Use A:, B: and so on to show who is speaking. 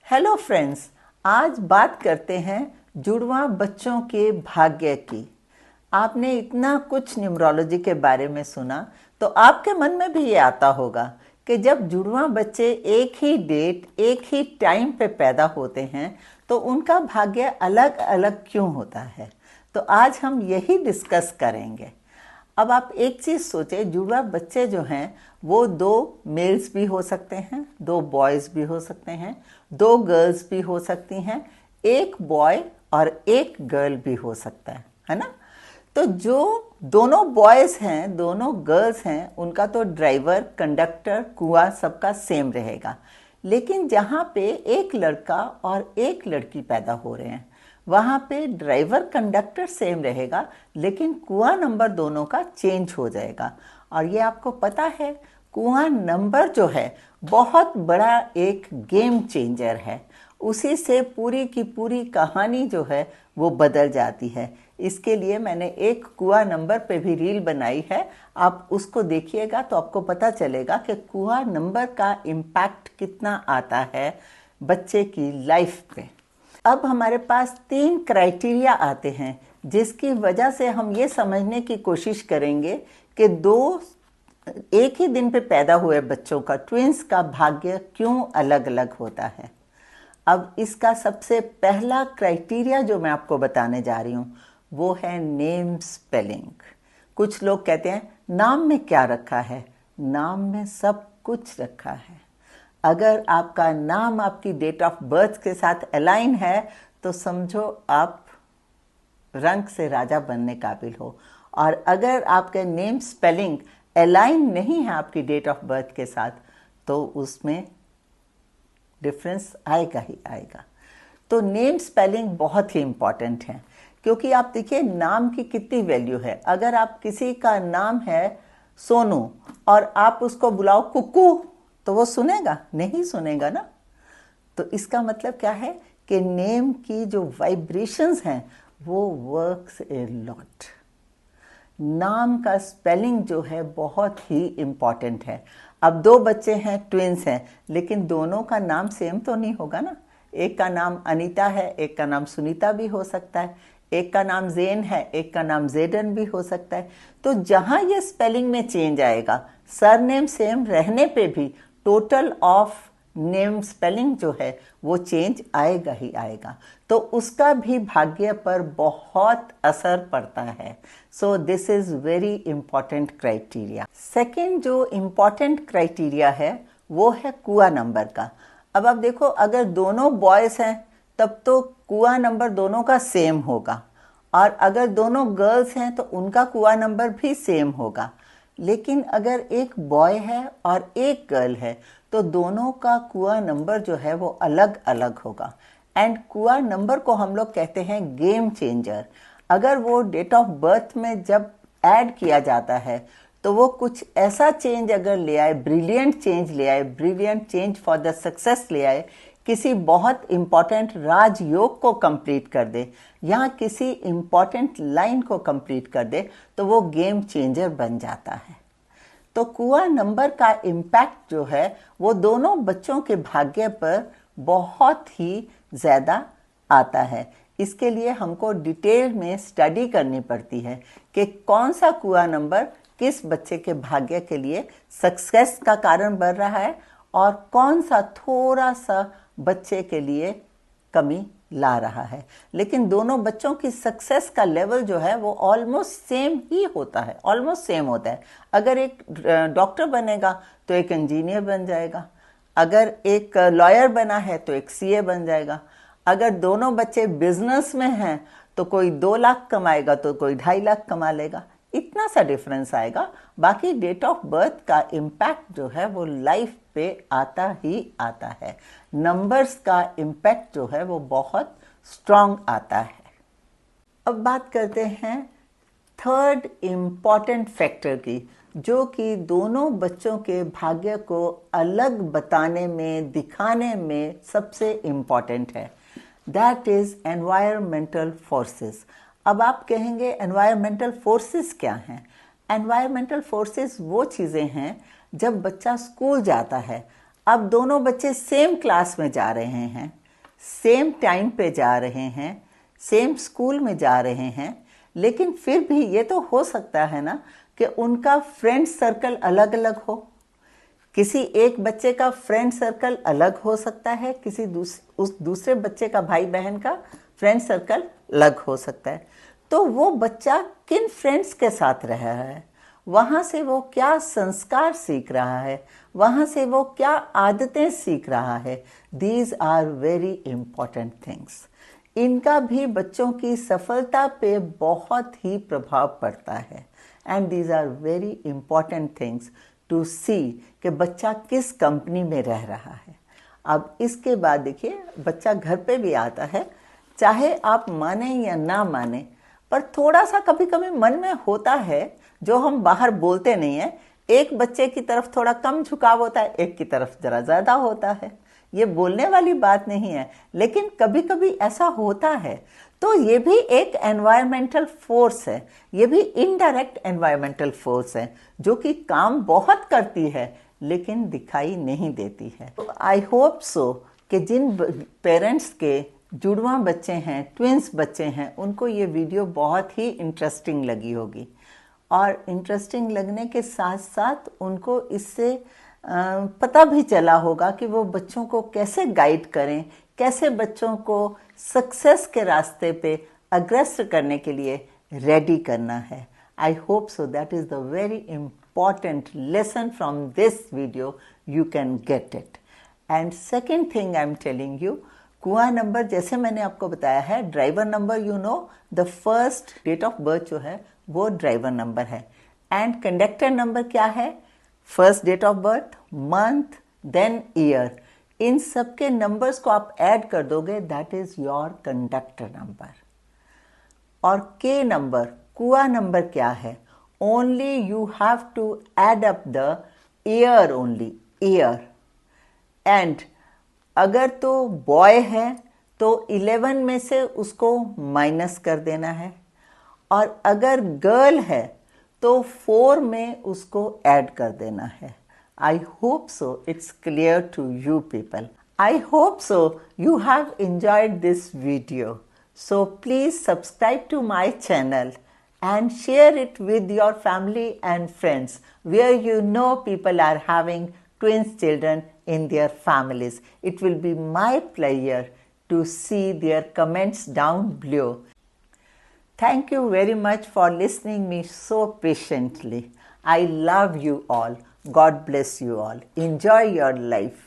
A: Hello friends, आज बात करते हैं जुड़वा बच्चों के भाग्य की। आपने इतना कुछ न्यूमरोलॉजी के बारे में सुना तो आपके मन में भी ये आता होगा कि जब जुड़वा बच्चे एक ही डेट एक ही टाइम पे पैदा होते हैं तो उनका भाग्य अलग अलग क्यों होता है। तो आज हम यही डिस्कस करेंगे। अब आप एक चीज़ सोचें, जुड़वा बच्चे जो हैं वो दो मेल्स भी हो सकते हैं, दो बॉयज़ भी हो सकते हैं, दो गर्ल्स भी हो सकती हैं, एक बॉय और एक गर्ल भी हो सकता है ना। तो जो दोनों बॉयज़ हैं, दोनों गर्ल्स हैं, उनका तो ड्राइवर, कंडक्टर, कुआं सबका सेम रहेगा। लेकिन जहाँ पे एक लड़का और एक लड़की पैदा हो रहे हैं वहाँ पे ड्राइवर कंडक्टर सेम रहेगा, लेकिन कुआं नंबर दोनों का चेंज हो जाएगा। और ये आपको पता है, कुआं नंबर जो है बहुत बड़ा एक गेम चेंजर है। उसी से पूरी की पूरी कहानी जो है वो बदल जाती है। इसके लिए मैंने एक कुआं नंबर पे भी रील बनाई है, आप उसको देखिएगा तो आपको पता चलेगा कि कुआं नंबर का इम्पैक्ट कितना आता है बच्चे की लाइफ पे। अब हमारे पास 3 क्राइटेरिया आते हैं जिसकी वजह से हम ये समझने की कोशिश करेंगे कि दो एक ही दिन पे पैदा हुए बच्चों का, ट्विंस का भाग्य क्यों अलग अलग होता है। अब इसका सबसे पहला क्राइटेरिया जो मैं आपको बताने जा रही हूँ वो है नेम स्पेलिंग। कुछ लोग कहते हैं नाम में क्या रखा है, नाम में सब कुछ रखा है। अगर आपका नाम आपकी डेट ऑफ बर्थ के साथ अलाइन है तो समझो आप रंग से राजा बनने काबिल हो। और अगर आपके नेम स्पेलिंग अलाइन नहीं है आपकी डेट ऑफ बर्थ के साथ तो उसमें डिफरेंस आएगा ही आएगा। तो नेम स्पेलिंग बहुत ही इम्पॉर्टेंट है, क्योंकि आप देखिए नाम की कितनी वैल्यू है। अगर आप किसी का नाम है सोनू और आप उसको बुलाओ कुक्कू तो वो सुनेगा? नहीं सुनेगा ना। तो इसका मतलब क्या है कि नेम की जो वाइब्रेशंस हैं वो वर्क्स ए लॉट। नाम का स्पेलिंग जो है बहुत ही इम्पॉर्टेंट है। अब दो बच्चे हैं, ट्विंस हैं, लेकिन दोनों का नाम सेम तो नहीं होगा ना। एक का नाम अनीता है, एक का नाम सुनीता भी हो सकता है, एक का नाम जेन है, एक का नाम जेडन भी हो सकता है। तो जहाँ ये स्पेलिंग में चेंज आएगा, सरनेम सेम रहने पे भी टोटल ऑफ नेम स्पेलिंग जो है वो चेंज आएगा ही आएगा। तो उसका भी भाग्य पर बहुत असर पड़ता है। So this is very important criteria. Second जो इम्पॉर्टेंट क्राइटेरिया है वो है कुआं नंबर का। अब आप देखो, अगर दोनों बॉयज हैं तब तो कुआं नंबर दोनों का सेम होगा, और अगर दोनों गर्ल्स हैं तो उनका कुआं नंबर भी सेम होगा। लेकिन अगर एक बॉय है और एक गर्ल है तो दोनों का कुआं नंबर जो है वो अलग अलग होगा। एंड कुआं नंबर को हम लोग कहते हैं गेम चेंजर। अगर वो डेट ऑफ बर्थ में जब ऐड किया जाता है तो वो कुछ ऐसा चेंज अगर ले आए, ब्रिलियंट चेंज ले आए, brilliant change for the success ले आए, किसी बहुत इंपॉर्टेंट राजयोग को कंप्लीट कर दे या किसी इंपॉर्टेंट लाइन को कंप्लीट कर दे तो वो गेम चेंजर बन जाता है। तो कुआं नंबर का इम्पैक्ट जो है वो दोनों बच्चों के भाग्य पर बहुत ही ज़्यादा आता है। इसके लिए हमको डिटेल में स्टडी करनी पड़ती है कि कौन सा कुआं नंबर किस बच्चे के भाग्य के लिए सक्सेस का कारण बन रहा है और कौन सा थोड़ा सा बच्चे के लिए कमी ला रहा है। लेकिन दोनों बच्चों की सक्सेस का लेवल जो है वो ऑलमोस्ट सेम ही होता है, ऑलमोस्ट सेम होता है। अगर एक डॉक्टर बनेगा तो एक इंजीनियर बन जाएगा, अगर एक लॉयर बना है तो एक सीए बन जाएगा, अगर दोनों बच्चे बिजनेस में हैं तो कोई 2 लाख कमाएगा तो कोई 2.5 लाख कमा लेगा। इतना सा डिफरेंस आएगा। बाकी डेट ऑफ बर्थ का इम्पैक्ट जो है वो लाइफ पे आता ही आता है। नंबर्स का इम्पैक्ट जो है वो बहुत स्ट्रांग आता है। अब बात करते हैं थर्ड इम्पॉर्टेंट फैक्टर की, जो कि दोनों बच्चों के भाग्य को अलग बताने में, दिखाने में सबसे इम्पॉर्टेंट है। That is environmental forces. अब आप कहेंगे एनवायरमेंटल फोर्सेस क्या हैं? एनवायरमेंटल फोर्सेस वो चीज़ें हैं जब बच्चा स्कूल जाता है। अब दोनों बच्चे सेम क्लास में जा रहे हैं, सेम टाइम पे जा रहे हैं, सेम स्कूल में जा रहे हैं, लेकिन फिर भी ये तो हो सकता है ना कि उनका फ्रेंड सर्कल अलग अलग हो। किसी एक बच्चे का फ्रेंड सर्कल अलग हो सकता है, किसी उस दूसरे बच्चे का, भाई बहन का फ्रेंड सर्कल अलग हो सकता है। तो वो बच्चा किन फ्रेंड्स के साथ रह रहा है, वहाँ से वो क्या संस्कार सीख रहा है, वहाँ से वो क्या आदतें सीख रहा है, these are very important things. इनका भी बच्चों की सफलता पे बहुत ही प्रभाव पड़ता है। And these are very important things to see कि बच्चा किस कंपनी में रह रहा है। अब इसके बाद देखिए, बच्चा घर पे भी आता है, चाहे आप माने या ना माने, पर थोड़ा सा कभी कभी मन में होता है जो हम बाहर बोलते नहीं है। एक बच्चे की तरफ थोड़ा कम झुकाव होता है, एक की तरफ जरा ज़्यादा होता है। ये बोलने वाली बात नहीं है, लेकिन कभी कभी ऐसा होता है। तो ये भी एक एनवायरमेंटल फोर्स है, ये भी इनडायरेक्ट एनवायरमेंटल फोर्स है जो कि काम बहुत करती है लेकिन दिखाई नहीं देती है। तो आई होप सो कि जिन पेरेंट्स के जुड़वा बच्चे हैं, ट्विंस बच्चे हैं, उनको ये वीडियो बहुत ही इंटरेस्टिंग लगी होगी। और इंटरेस्टिंग लगने के साथ साथ उनको इससे पता भी चला होगा कि वो बच्चों को कैसे गाइड करें, कैसे बच्चों को सक्सेस के रास्ते पे अग्रसर करने के लिए रेडी करना है। I hope so that is the very important lesson from this video, you can get it. And second thing I am telling you, कुआं नंबर जैसे मैंने आपको बताया है, driver number you know, the first date of birth जो है वो driver number है। एंड कंडक्टर नंबर क्या है? First date of birth, month, then year. इन सब के नंबर्स को आप ऐड कर दोगे, that is your conductor number. और के नंबर, कुआं नंबर क्या है? Only you have to add up the year, only year. And अगर तो बॉय है तो 11 में से उसको माइनस कर देना है, और अगर गर्ल है तो 4 में उसको ऐड कर देना है। I hope so it's clear to you people. I hope so you have enjoyed this video. So please subscribe to my channel and share it with your family and friends where you know people are having twins children in their families. It will be my pleasure to see their comments down below. Thank you very much for listening me so patiently. I love you all. God bless you all. Enjoy your life.